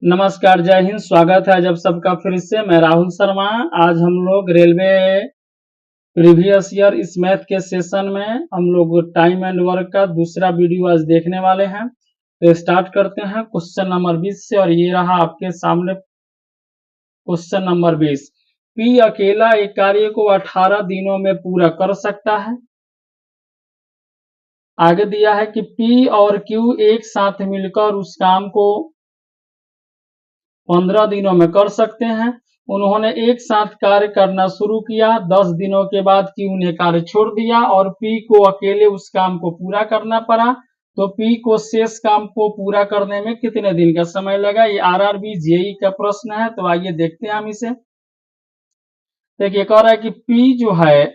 नमस्कार, जय हिंद। स्वागत है जब सबका फिर से। मैं राहुल शर्मा। आज हम लोग रेलवे प्रीवियस ईयर इस मैथ के सेशन में हम लोग टाइम एंड वर्क का दूसरा वीडियो आज देखने वाले हैं। तो स्टार्ट करते हैं क्वेश्चन नंबर 20 से, और ये रहा आपके सामने क्वेश्चन नंबर 20। पी अकेला एक कार्य को 18 दिनों में पूरा कर सकता है। आगे दिया है कि पी और क्यू एक साथ मिलकर उस काम को 15 दिनों में कर सकते हैं। उन्होंने एक साथ कार्य करना शुरू किया। 10 दिनों के बाद क्यू ने कार्य छोड़ दिया और पी को अकेले उस काम को पूरा करना पड़ा। तो पी को शेष काम को पूरा करने में कितने दिन का समय लगा? ये आरआरबी जेई का प्रश्न है। तो आइए देखते हैं हम इसे। देखिए, कह रहा है कि पी जो है,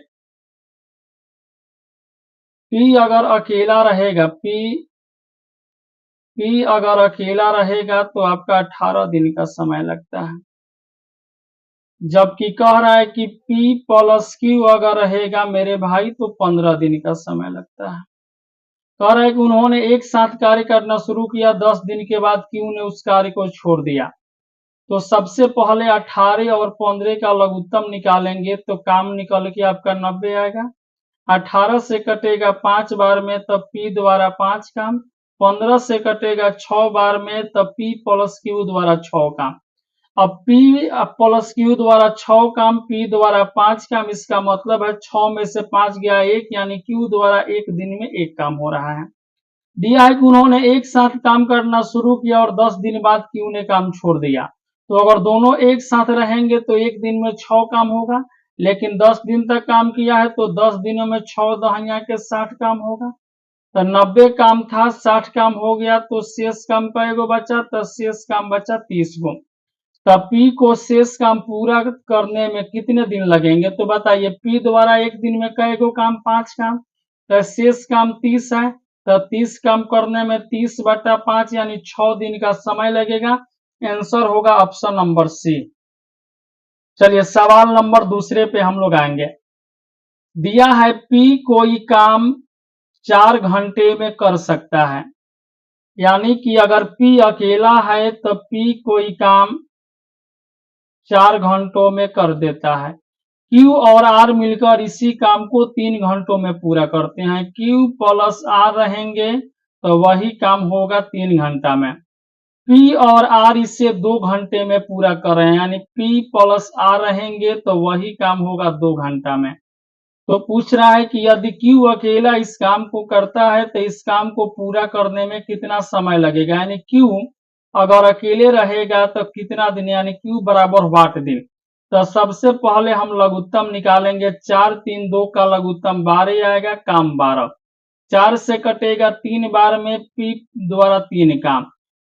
पी अगर अकेला रहेगा, पी अगर अकेला रहेगा तो आपका 18 दिन का समय लगता है। जबकि कह रहा है कि P प्लस Q अगर रहेगा मेरे भाई तो 15 दिन का समय लगता है। कह रहा है कि उन्होंने एक साथ कार्य करना शुरू किया। 10 दिन के बाद Q ने उस कार्य को छोड़ दिया। तो सबसे पहले 18 और 15 का लघुत्तम निकालेंगे तो काम निकल के आपका 90 आएगा। 18 से कटेगा 5 बार में तब P द्वारा 5 काम। 15 से कटेगा 6 बार में तब P प्लस Q द्वारा 6 काम। अब P प्लस Q द्वारा 6 काम, P द्वारा 5 काम। इसका मतलब है 6 में से 5 गया 1, यानी Q द्वारा एक दिन में एक काम हो रहा है। दिया है कि उन्होंने एक साथ काम करना शुरू किया और 10 दिन बाद Q ने काम छोड़ दिया। तो अगर दोनों एक साथ रहेंगे तो एक दिन में 6 काम होगा, लेकिन 10 दिन तक काम किया है तो 10 दिनों में 6 दहाइयां के 60 काम होगा। तो 90 काम था, 60 काम हो गया, तो शेष काम कई गो बचा? तो शेष काम बचा 30 गो। तब P को शेष काम पूरा करने में कितने दिन लगेंगे? तो बताइए, P द्वारा एक दिन में कई गो काम? 5 काम। तो शेष काम 30 है, तो 30 काम करने में 30/5 यानी 6 दिन का समय लगेगा। आंसर होगा ऑप्शन नंबर सी। चलिए सवाल नंबर दूसरे पे हम लोग आएंगे। दिया है P कोई काम 4 घंटे में कर सकता है, यानी कि अगर P अकेला है तो P कोई काम 4 घंटों में कर देता है। Q और R मिलकर इसी काम को 3 घंटों में पूरा करते हैं। Q प्लस R रहेंगे तो वही काम होगा 3 घंटा में। P और R इसे 2 घंटे में पूरा कर रहे हैं, यानी P प्लस R रहेंगे तो वही काम होगा 2 घंटा में। तो पूछ रहा है कि यदि Q अकेला इस काम को करता है तो इस काम को पूरा करने में कितना समय लगेगा, यानी Q अगर अकेले रहेगा तो कितना दिन, यानी Q बराबर वाट दिन। तो सबसे पहले हम लघुत्तम निकालेंगे। 4 3 2 का लघुत्तम 12 आएगा, काम 12। 4 से कटेगा 3 बार में P द्वारा 3 काम।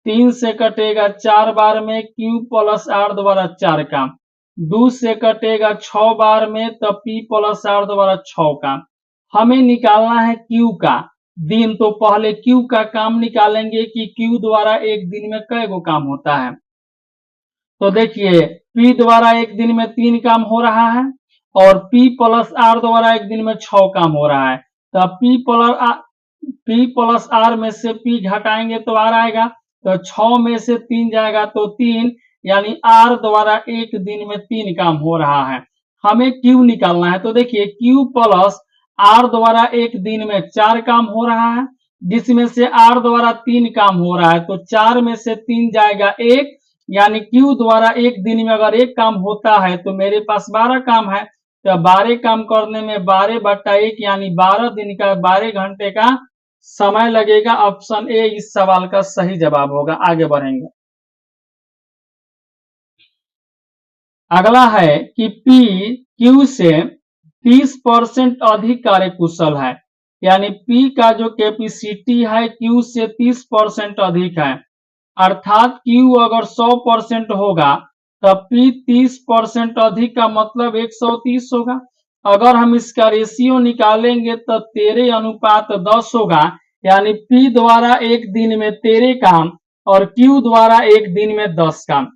3 से कटेगा 4 बार में Q प्लस R द्वारा 4 काम। 2 से कटेगा 6 बार में तब P प्लस R द्वारा 6 काम। हमें निकालना है Q का दिन। तो पहले Q का काम निकालेंगे कि Q द्वारा एक दिन में कै गो काम होता है। तो देखिए, P द्वारा एक दिन में 3 काम हो रहा है और P प्लस R द्वारा एक दिन में 6 काम हो रहा है। तो P प्लस R में से P घटाएंगे तो R आएगा, तो 6 में से 3 जाएगा तो 3, यानी R द्वारा एक दिन में 3 काम हो रहा है। हमें Q निकालना है। तो देखिए, Q प्लस R द्वारा एक दिन में 4 काम हो रहा है, जिसमें से R द्वारा 3 काम हो रहा है। तो 4 में से 3 जाएगा 1, यानी Q द्वारा एक दिन में अगर एक काम होता है तो मेरे पास 12 काम है। तो 12 काम करने में 12/1 यानी 12 दिन का 12 घंटे का समय लगेगा। ऑप्शन ए इस सवाल का सही जवाब होगा। आगे बढ़ेंगे। अगला है कि P Q से 30% अधिक कार्यकुशल है, यानी P का जो कैपेसिटी है Q से 30% अधिक है। अर्थात Q अगर 100% होगा तब P 30% अधिक का मतलब 130 होगा। अगर हम इसका रेशियो निकालेंगे तो 13:10 होगा, यानी P द्वारा एक दिन में 13 काम और Q द्वारा एक दिन में 10 काम।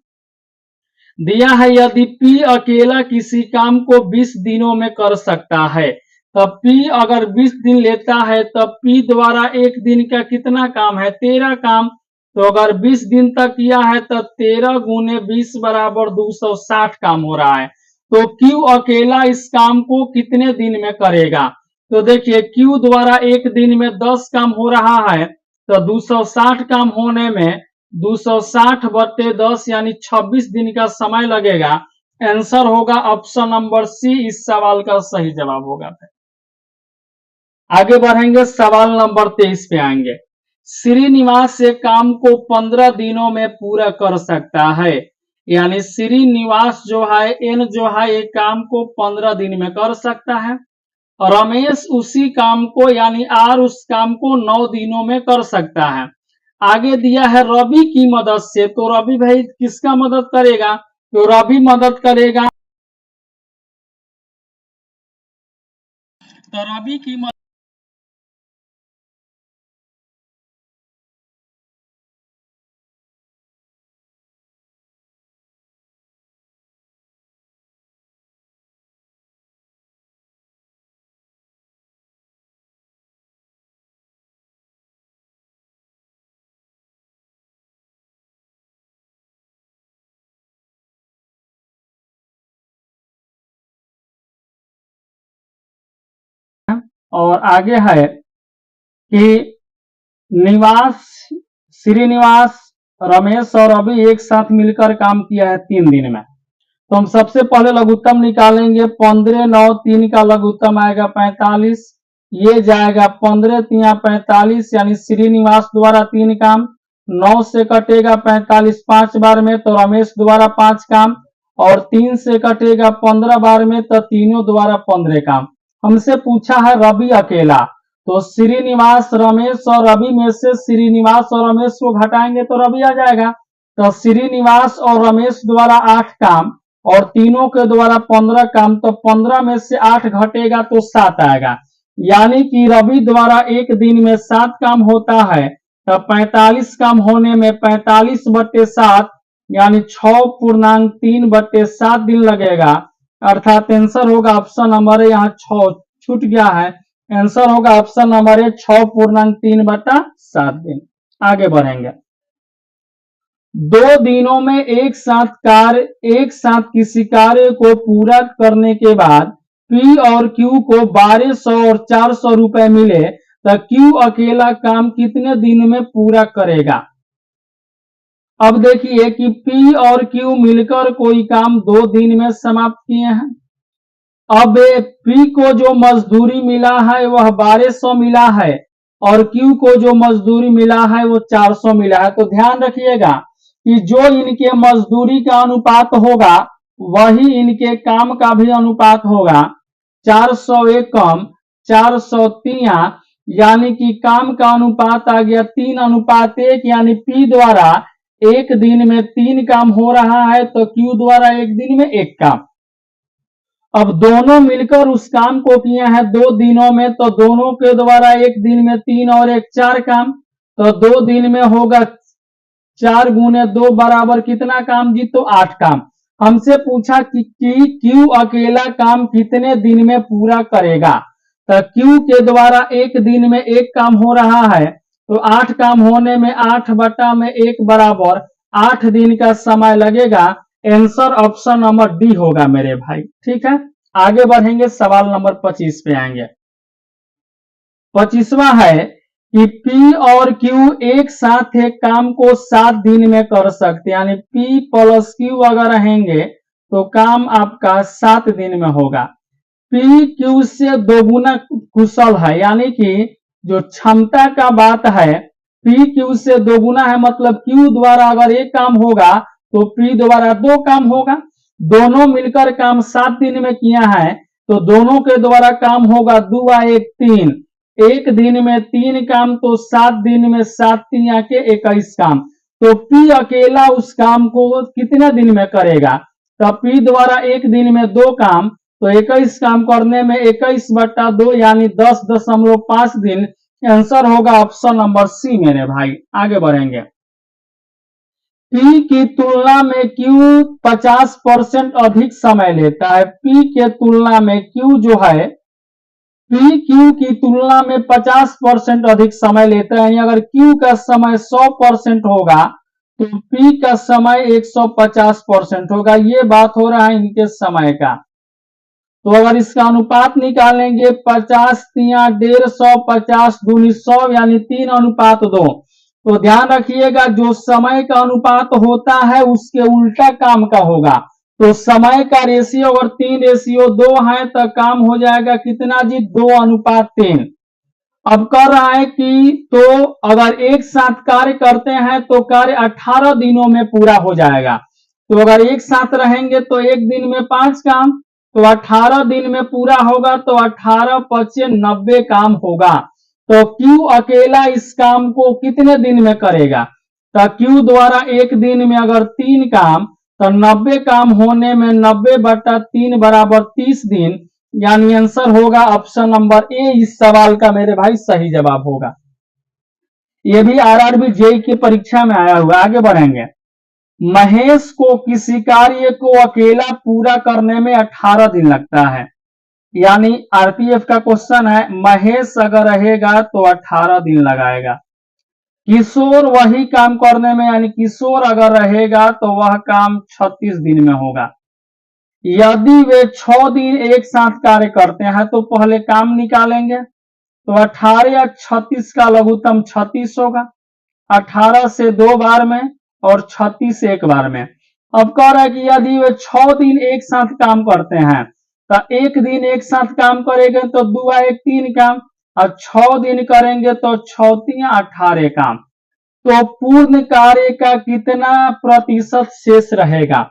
दिया है यदि P अकेला किसी काम को 20 दिनों में कर सकता है, तब P अगर 20 दिन लेता है तब P द्वारा एक दिन का कितना काम है? 13 काम। तो अगर 20 दिन तक किया है तो 13 गुने 20 बराबर 260 काम हो रहा है। तो क्यू अकेला इस काम को कितने दिन में करेगा? तो देखिए क्यू द्वारा एक दिन में 10 काम हो रहा है, तो 260 काम होने में 260 बटे 10 यानी 26 दिन का समय लगेगा। आंसर होगा ऑप्शन नंबर सी, इस सवाल का सही जवाब होगा। आगे बढ़ेंगे, सवाल नंबर 23 पे आएंगे। श्रीनिवास से काम को 15 दिनों में पूरा कर सकता है, यानी श्रीनिवास जो है एन जो है एक काम को 15 दिन में कर सकता है। रमेश उसी काम को यानी आर उस काम को 9 दिनों में कर सकता है। आगे दिया है रवि की मदद से, तो रवि भाई किसका मदद करेगा? तो रवि मदद करेगा, तो रवि की मदद और आगे है कि निवास श्रीनिवास रमेश और रवि एक साथ मिलकर काम किया है 3 दिन में। तो हम सबसे पहले लघुत्तम निकालेंगे। 15 9 3 का लघुत्तम आएगा 45, ये जाएगा 15 3 45, यानी श्रीनिवास द्वारा 3 काम, 9 से कटेगा 45 5 बार में, तो रमेश द्वारा 5 काम, और 3 से कटेगा 15 बार में, तो तीनों द्वारा 15 काम। हमसे पूछा है रवि अकेला, तो श्रीनिवास रमेश और रवि में से श्रीनिवास और रमेश को घटाएंगे तो रवि आ जाएगा। तो श्रीनिवास और रमेश द्वारा 8 काम और तीनों के द्वारा 15 काम, तो 15 में से 8 घटेगा तो 7 आएगा, यानी कि रवि द्वारा एक दिन में 7 काम होता है। तो 45 काम होने में 45 बटे 7 यानी 6.3 बटे 7 दिन लगेगा, अर्थात आंसर होगा ऑप्शन नंबर, यहाँ 6 छूट गया है, आंसर होगा ऑप्शन नंबर 6.3 बटा 7 दिन। आगे बढ़ेंगे। 2 दिनों में एक साथ किसी कार्य को पूरा करने के बाद पी और क्यू को 1200 और 400 रुपए मिले, तो क्यू अकेला काम कितने दिन में पूरा करेगा? अब देखिए कि पी और क्यू मिलकर कोई काम 2 दिन में समाप्त किए हैं। अब पी को जो मजदूरी मिला है वह 1200 मिला है और क्यू को जो मजदूरी मिला है वो 400 मिला है। तो ध्यान रखिएगा कि जो इनके मजदूरी का अनुपात होगा वही इनके काम का भी अनुपात होगा। 400 एक कम 403, यानी कि काम का अनुपात आ गया 3:1, यानी पी द्वारा एक दिन में 3 काम हो रहा है तो क्यू द्वारा एक दिन में 1 काम। अब दोनों मिलकर उस काम को किए हैं 2 दिनों में, तो दोनों के द्वारा एक दिन में 3 और 1 4 काम, तो 2 दिन में होगा 4 गुने 2 बराबर कितना काम जी? तो 8 काम। हमसे पूछा कि क्यू अकेला काम कितने दिन में पूरा करेगा, तो क्यू के द्वारा एक दिन में 1 काम हो रहा है, तो 8 काम होने में 8 बटा में 1 बराबर 8 दिन का समय लगेगा। आंसर ऑप्शन नंबर डी होगा मेरे भाई। ठीक है, आगे बढ़ेंगे, सवाल नंबर 25 पे आएंगे। 25वां है कि P और Q एक साथ एक काम को 7 दिन में कर सकते, यानी P प्लस Q अगर रहेंगे तो काम आपका 7 दिन में होगा। P Q से दोगुना कुशल है, यानी कि जो क्षमता का बात है P Q से दोगुना है, मतलब Q द्वारा अगर एक काम होगा तो P द्वारा 2 काम होगा। दोनों मिलकर काम 7 दिन में किया है तो दोनों के द्वारा काम होगा 2 1 3, एक दिन में 3 काम, तो 7 दिन में 7 3 के 21 काम। तो P अकेला उस काम को कितने दिन में करेगा? तो P द्वारा एक दिन में 2 काम, तो 21 काम करने में 21 बटा 2 यानी 10.5 दिन। आंसर होगा ऑप्शन नंबर सी मेरे भाई। आगे बढ़ेंगे। P की तुलना में Q 50% अधिक समय लेता है। P के तुलना में Q जो है पी क्यू की तुलना में 50% अधिक समय लेता है, यानी अगर क्यू का समय 100% होगा तो पी का समय 150% होगा। ये बात हो रहा है इनके समय का। तो अगर इसका अनुपात निकालेंगे 50 तिया 150, 50 दूनी 100 यानी 3:2। तो ध्यान रखिएगा जो समय का अनुपात होता है उसके उल्टा काम का होगा। तो समय का रेशियो अगर 3:2 है तो काम हो जाएगा कितना जी, 2:3। अब कर रहा है कि तो अगर एक साथ कार्य करते हैं तो कार्य 18 दिनों में पूरा हो जाएगा। तो अगर एक साथ रहेंगे तो एक दिन में 5 काम, तो 18 दिन में पूरा होगा, तो 18 पचे 90 काम होगा। तो क्यू अकेला इस काम को कितने दिन में करेगा, तो क्यू द्वारा एक दिन में अगर 3 काम, तो 90 काम होने में 90/3 बराबर 30 दिन, यानी आंसर होगा ऑप्शन नंबर ए इस सवाल का मेरे भाई सही जवाब होगा। ये भी आरआरबी जेई की परीक्षा में आया हुआ। आगे बढ़ेंगे। महेश को किसी कार्य को अकेला पूरा करने में 18 दिन लगता है, यानी आरपीएफ का क्वेश्चन है, महेश अगर रहेगा तो 18 दिन लगाएगा। किशोर वही काम करने में, यानी किशोर अगर रहेगा तो वह काम 36 दिन में होगा। यदि वे 6 दिन एक साथ कार्य करते हैं तो पहले काम निकालेंगे, तो 18 या 36 का लघुत्तम 36 होगा। 18 से 2 बार में और 36 एक बार में। अब कह रहा है कि यदि वे 6 दिन एक साथ काम करते हैं तो एक दिन एक साथ काम करेंगे तो 2 1 3 काम, और 6 दिन करेंगे तो 6 3 18 काम। तो पूर्ण कार्य का कितना प्रतिशत शेष रहेगा,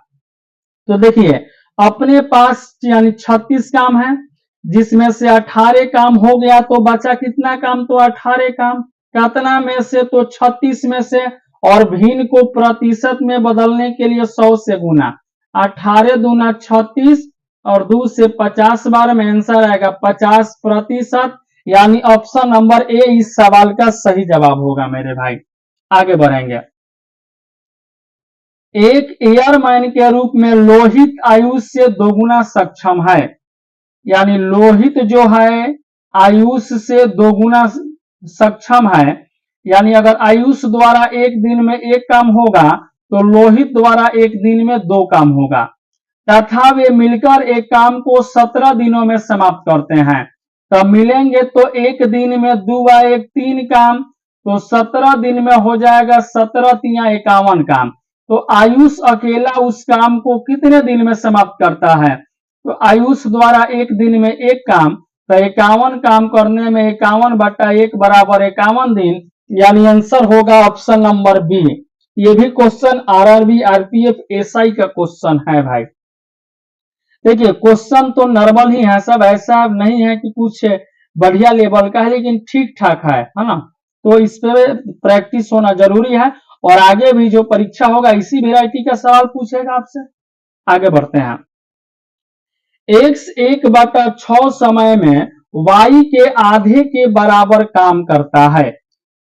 तो देखिए अपने पास यानी 36 काम है, जिसमें से 18 काम हो गया तो बचा कितना काम, तो 18 काम। कितना में से, तो 36 में से, और भिन्न को प्रतिशत में बदलने के लिए 100 से गुना, 18 दूना 36 और 2 से 50 बार में आंसर आएगा 50%, यानी ऑप्शन नंबर ए इस सवाल का सही जवाब होगा मेरे भाई। आगे बढ़ेंगे। एक एयरमैन के रूप में लोहित आयुष से दोगुना सक्षम है, यानी लोहित जो है आयुष से दोगुना सक्षम है, यानी अगर आयुष द्वारा एक दिन में एक काम होगा तो लोहित द्वारा एक दिन में 2 काम होगा, तथा वे मिलकर एक काम को 17 दिनों में समाप्त करते हैं। तब मिलेंगे तो एक दिन में 2 1 3 काम, तो 17 दिन में हो जाएगा 17 तिया 51 काम। तो आयुष अकेला उस काम को कितने दिन में समाप्त करता है, तो आयुष द्वारा एक दिन में एक काम, तो 51 काम करने में 51/1 बराबर 51 दिन, यानी आंसर होगा ऑप्शन नंबर बी। ये भी क्वेश्चन आरआरबी आरपीएफ एसआई का क्वेश्चन है भाई। देखिए क्वेश्चन तो नॉर्मल ही है, सब ऐसा नहीं है कि कुछ बढ़िया लेवल का है, लेकिन ठीक ठाक है ना। तो इस पे प्रैक्टिस होना जरूरी है, और आगे भी जो परीक्षा होगा इसी वेराइटी का सवाल पूछेगा आपसे। आगे बढ़ते हैं। x 1/6 समय में y के आधे के बराबर काम करता है,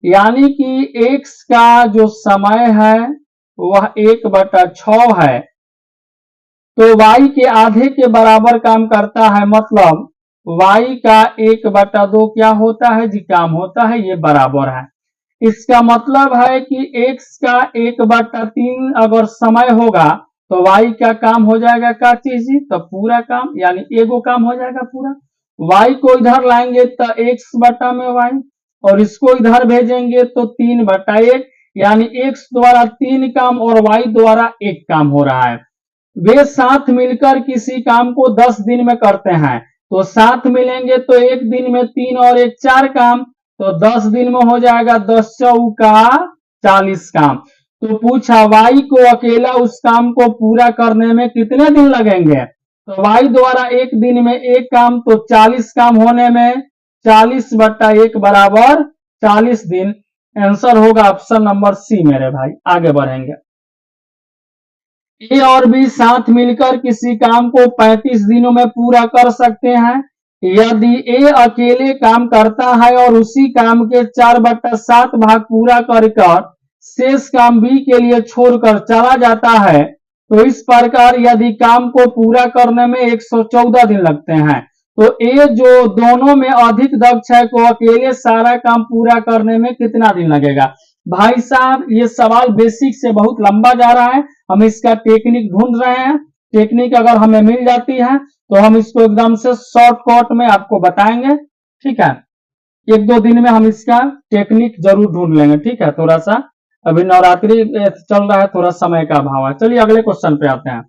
यानी कि x का जो समय है वह 1/6 है, तो y के आधे के बराबर काम करता है, मतलब y का 1/2 क्या होता है जी, काम होता है, ये बराबर है। इसका मतलब है कि x का 1/3 अगर समय होगा तो y का काम हो जाएगा क्या चीज जी, तो पूरा काम, यानी एगो काम हो जाएगा पूरा। y को इधर लाएंगे तो x बटा में y, और इसको इधर भेजेंगे तो 3/1, यानी x द्वारा 3 काम और y द्वारा 1 काम हो रहा है। वे साथ मिलकर किसी काम को 10 दिन में करते हैं, तो साथ मिलेंगे तो एक दिन में 3 और 1 4 काम, तो 10 दिन में हो जाएगा 10 चौका 40 काम। तो पूछा y को अकेला उस काम को पूरा करने में कितने दिन लगेंगे, तो y द्वारा एक दिन में एक काम, तो 40 काम होने में 40/1 बराबर 40 दिन, आंसर होगा ऑप्शन नंबर सी मेरे भाई। आगे बढ़ेंगे। ए और बी साथ मिलकर किसी काम को 35 दिनों में पूरा कर सकते हैं। यदि ए अकेले काम करता है और उसी काम के 4/7 भाग पूरा कर शेष काम बी के लिए छोड़कर चला जाता है, तो इस प्रकार यदि काम को पूरा करने में 114 दिन लगते हैं, तो ए जो दोनों में अधिक दक्ष है को अकेले सारा काम पूरा करने में कितना दिन लगेगा। भाई साहब ये सवाल बेसिक से बहुत लंबा जा रहा है, हम इसका टेक्निक ढूंढ रहे हैं। टेक्निक अगर हमें मिल जाती है तो हम इसको एकदम से शॉर्टकट में आपको बताएंगे। ठीक है, एक दो दिन में हम इसका टेक्निक जरूर ढूंढ लेंगे। ठीक है, थोड़ा सा अभी नवरात्रि चल रहा है, थोड़ा समय का अभाव है। चलिए अगले क्वेश्चन पे आते हैं।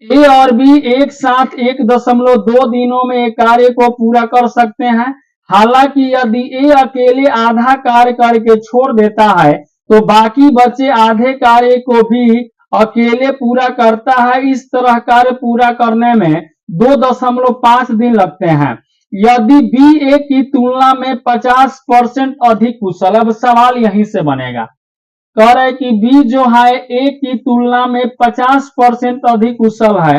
ए और बी एक साथ 1.2 दिनों में एक कार्य को पूरा कर सकते हैं। हालांकि यदि ए अकेले आधा कार्य करके छोड़ देता है तो बाकी बचे आधे कार्य को भी अकेले पूरा करता है। इस तरह कार्य पूरा करने में 2.5 दिन लगते हैं। यदि बी ए की तुलना में 50% अधिक कुशल, अब सवाल यहीं से बनेगा। कह रहे कि बी जो है ए की तुलना में 50% अधिक कुशल है,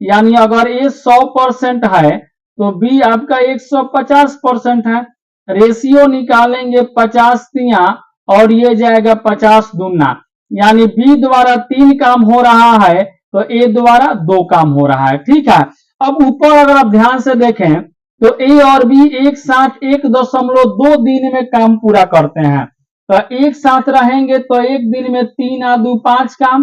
यानी अगर ए 100% है तो बी आपका 150% है। रेशियो निकालेंगे 50 तिया और ये जाएगा 50 दूना, यानी बी द्वारा 3 काम हो रहा है तो ए द्वारा 2 काम हो रहा है। ठीक है, अब ऊपर अगर आप ध्यान से देखें तो ए और बी एक साथ 1.2 दिन में काम पूरा करते हैं। तो एक साथ रहेंगे तो एक दिन में 3 आ 2 5 काम,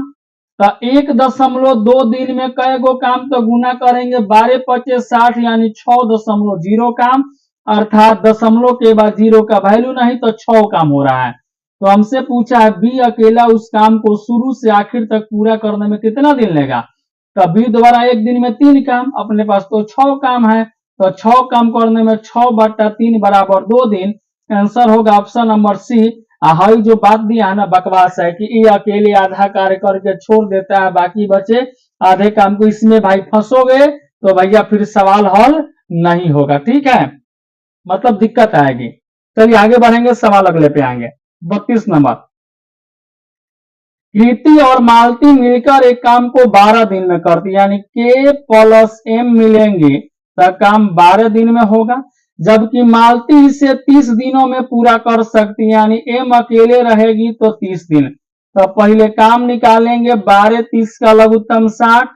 तो 1.2 दिन में कई गो काम, तो गुना करेंगे 12 पचे 60 यानी 6.0 काम, अर्थात दशमलव के बाद 0 का वैल्यू नहीं तो 6 काम हो रहा है। तो हमसे पूछा है बी अकेला उस काम को शुरू से आखिर तक पूरा करने में कितना दिन लेगा। तो बी द्वारा एक दिन में 3 काम, अपने पास तो 6 काम है, तो 6 काम करने में 6/3 बराबर 2 दिन। आंसर होगा ऑप्शन नंबर सी। हाई जो बात दिया है ना बकवास है कि ये अकेले आधा कार्य करके छोड़ देता है, बाकी बचे आधे काम को, इसमें भाई फंसोगे तो भैया फिर सवाल हल नहीं होगा। ठीक है, मतलब दिक्कत आएगी। चलिए आगे बढ़ेंगे, सवाल अगले पे आएंगे। 32 नंबर, कृति और मालती मिलकर एक काम को 12 दिन में करती, यानी के प्लस एम मिलेंगे तो काम 12 दिन में होगा, जबकि मालती इसे 30 दिनों में पूरा कर सकती है, यानी एम अकेले रहेगी तो 30 दिन। तो पहले काम निकालेंगे, 12 30 का लघुत्तम 60,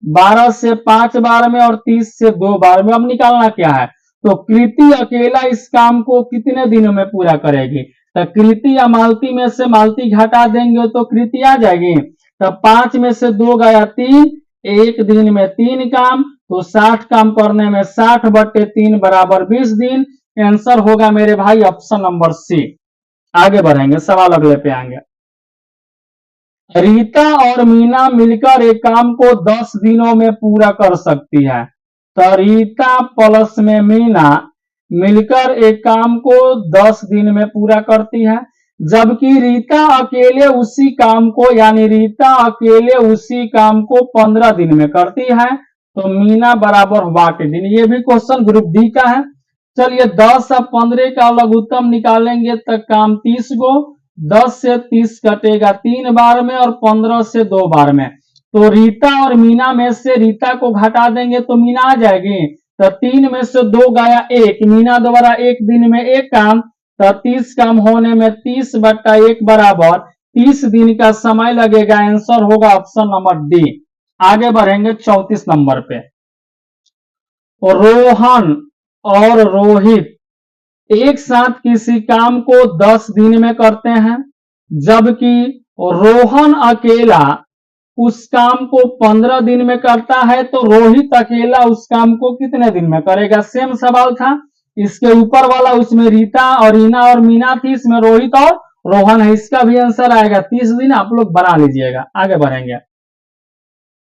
12 से 5 बार में और 30 से 2 बार में। अब निकालना क्या है, तो कृति अकेला इस काम को कितने दिनों में पूरा करेगी। तो कृति या मालती में से मालती घटा देंगे तो कृति आ जाएगी। तो 5 में से 2 गया 3, एक दिन में 3 काम, तो 60 काम करने में 60/3 बराबर 20 दिन। आंसर होगा मेरे भाई ऑप्शन नंबर सी। आगे बढ़ेंगे, सवाल अगले पे आएंगे। रीता और मीना मिलकर एक काम को 10 दिनों में पूरा कर सकती है। तो रीता प्लस में मीना मिलकर एक काम को 10 दिन में पूरा करती है, जबकि रीता अकेले उसी काम को, यानी रीता अकेले उसी काम को 15 दिन में करती है। तो मीना बराबर वाट दिन। ये भी क्वेश्चन ग्रुप डी का है। चलिए 10 और 15 का लघुत्तम निकालेंगे तो काम 30 गो, 10 से 30 कटेगा 3 बार में और 15 से 2 बार में। तो रीता और मीना में से रीता को घटा देंगे तो मीना आ जाएगी। तो 3 में से 2 गया 1, मीना द्वारा एक दिन में 1 काम, तो 30 काम होने में 30/1 बराबर 30 दिन का समय लगेगा। आंसर होगा ऑप्शन नंबर डी। आगे बढ़ेंगे 34 नंबर पे। रोहन और रोहित एक साथ किसी काम को 10 दिन में करते हैं, जबकि रोहन अकेला उस काम को 15 दिन में करता है। तो रोहित अकेला उस काम को कितने दिन में करेगा। सेम सवाल था, इसके ऊपर वाला उसमें रीता और रीना और मीना थी, इसमें रोहित और रोहन है। इसका भी आंसर आएगा 30 दिन, आप लोग बना लीजिएगा। आगे बढ़ेंगे।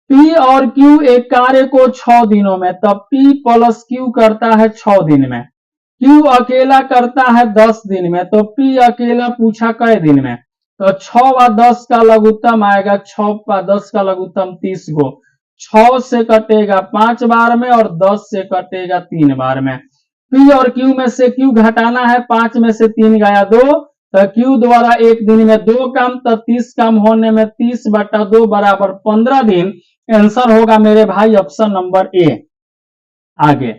पी और क्यू एक कार्य को 6 दिनों में, तब पी प्लस क्यू करता है 6 दिन में। क्यू अकेला करता है 10 दिन में, तो पी अकेला पूछा कई दिन में। तो 6 व 10 का लघुत्तम आएगा, 6 व 10 का लघुत्तम 30 गो, 6 से कटेगा 5 बार में और 10 से कटेगा 3 बार में। पी और क्यू में से क्यू घटाना है, 5 में से 3 गया 2, तो क्यू द्वारा एक दिन में 2 काम, तो 30 काम होने में 30/2 बराबर 15 दिन। आंसर होगा मेरे भाई ऑप्शन नंबर ए। आगे,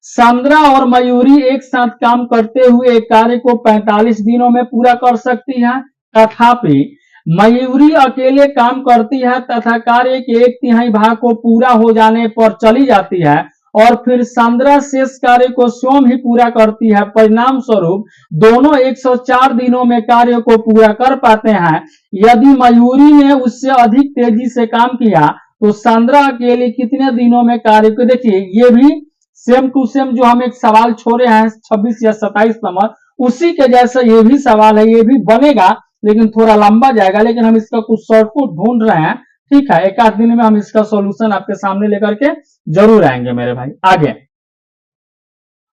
सांद्रा और मयूरी एक साथ काम करते हुए एक कार्य को 45 दिनों में पूरा कर सकती है, तथापि मयूरी अकेले काम करती है तथा कार्य के 1/3 भाग को पूरा हो जाने पर चली जाती है और फिर 15 शेष कार्य को स्वयं ही पूरा करती है। परिणाम स्वरूप दोनों 104 दिनों में कार्य को पूरा कर पाते हैं। यदि मयूरी ने उससे अधिक तेजी से काम किया तो सांद्रा अकेले कितने दिनों में कार्य को, देखिए ये भी सेम टू सेम जो हम एक सवाल छोड़े हैं 26 या 27 नंबर, उसी के जैसा ये भी सवाल है, ये भी बनेगा लेकिन थोड़ा लंबा जाएगा, लेकिन हम इसका कुछ शॉर्टकट ढूंढ रहे हैं। ठीक है, एक आध दिन में हम इसका सॉल्यूशन आपके सामने लेकर के जरूर आएंगे मेरे भाई। आगे,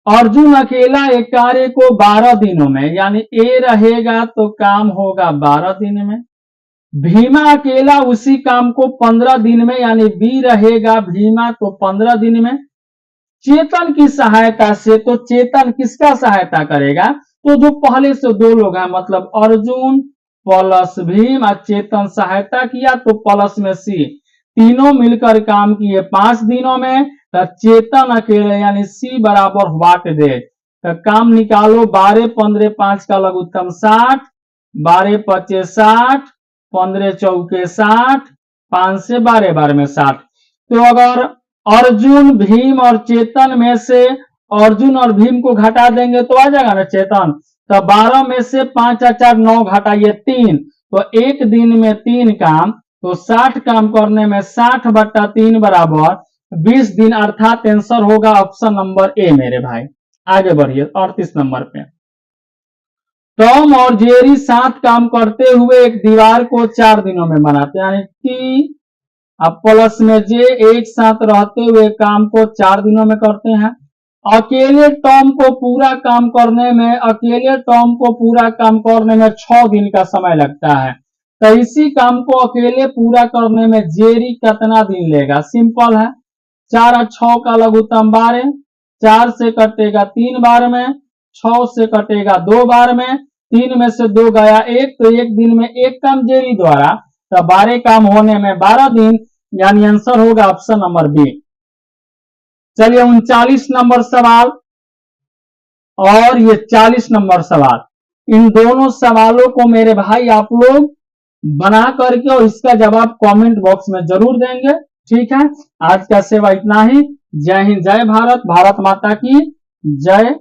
अर्जुन अकेला एक कार्य को 12 दिनों में, यानी ए रहेगा तो काम होगा 12 दिन में। भीमा अकेला उसी काम को 15 दिन में, यानी बी रहेगा भीमा तो 15 दिन में। चेतन की सहायता से, तो चेतन किसका सहायता करेगा, तो जो पहले से दो लोग हैं, मतलब अर्जुन प्लस भीम और चेतन सहायता किया तो प्लस में सी, तीनों मिलकर काम किए 5 दिनों में। तो चेतन अकेले यानी सी बराबर व्हाट दे, तो काम निकालो 12 15 5 का लघुत्तम 60, 12 25 60, 15 चौके 60, 5 से 12 12 में 60। तो अगर अर्जुन भीम और चेतन में से अर्जुन और भीम को घटा देंगे तो आ जाएगा ना चेतन। तो 12 में से 5 और 4 9 घटाइए 3, तो एक दिन में 3 काम, तो 60 काम करने में 60/3 बराबर 20 दिन, अर्थात आंसर होगा ऑप्शन नंबर ए मेरे भाई। आगे बढ़िए 38 नंबर पे। टॉम और जेरी 7 काम करते हुए एक दीवार को 4 दिनों में बनाते हैं, यानी टी अब प्लस में जे एक साथ रहते हुए काम को 4 दिनों में करते हैं। अकेले टॉम को पूरा काम करने में 6 दिन का समय लगता है। तो इसी काम को अकेले पूरा करने में जेरी कितना दिन लेगा, सिंपल है, 4 और 6 का लघुत्तम 12, 4 से कटेगा 3 बार में, 6 से कटेगा 2 बार में, 3 में से 2 गया 1, तो एक दिन में एक काम जेरी द्वारा, तो 12 काम होने में 12 दिन, यानी आंसर होगा ऑप्शन नंबर बी। चलिए 39 नंबर सवाल और ये 40 नंबर सवाल, इन दोनों सवालों को मेरे भाई आप लोग बना करके और इसका जवाब कमेंट बॉक्स में जरूर देंगे। ठीक है, आज का सेवा इतना ही। जय हिंद, जय भारत, भारत माता की जय।